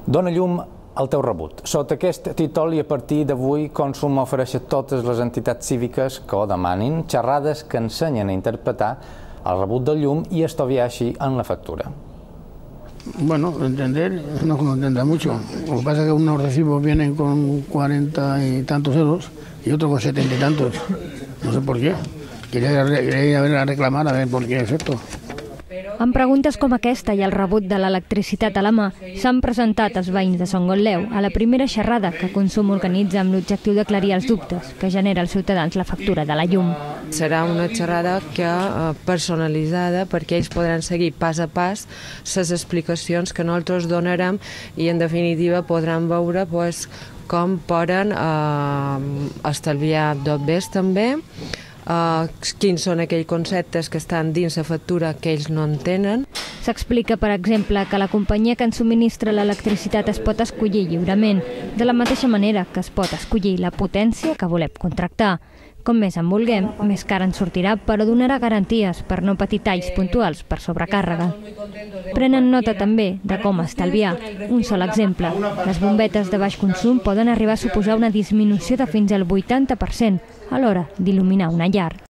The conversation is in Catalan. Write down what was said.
Dóna llum al teu rebut. Sota aquest títol i a partir d'avui Consum ofereix a totes les entitats cíviques que ho demanin xerrades que ensenyen a interpretar el rebut del llum y estudiar així en la factura. Bueno, entender no entender mucho. Lo que pasa es que unos recibos vienen con 40 y tantos euros y otros con 70 y tantos. No sé por qué. Quería ir a ver a reclamar a ver por qué es esto. Amb preguntes com aquesta i el rebut de l'electricitat a la mà s'han presentat els veïns de Son Gotleu a la primera xerrada que Consum organitza amb l'objectiu d'aclarir els dubtes que genera als ciutadans la factura de la llum. Serà una xerrada personalitzada perquè ells podran seguir pas a pas les explicacions que nosaltres donarem i en definitiva podran veure com poden estalviar dobbers també, quins són aquells conceptes que estan dins la factura que ells no entenen. S'explica, per exemple, que la companyia que ens subministra l'electricitat es pot escollir lliurement, de la mateixa manera que es pot escollir la potència que volem contractar. Com més en vulguem, més car ens sortirà, però donarà garanties per no patir talls puntuals per sobrecàrrega. Prenen nota també de com estalviar. Un sol exemple, les bombetes de baix consum poden arribar a suposar una disminució de fins al 80% a l'hora d'il·luminar una llar.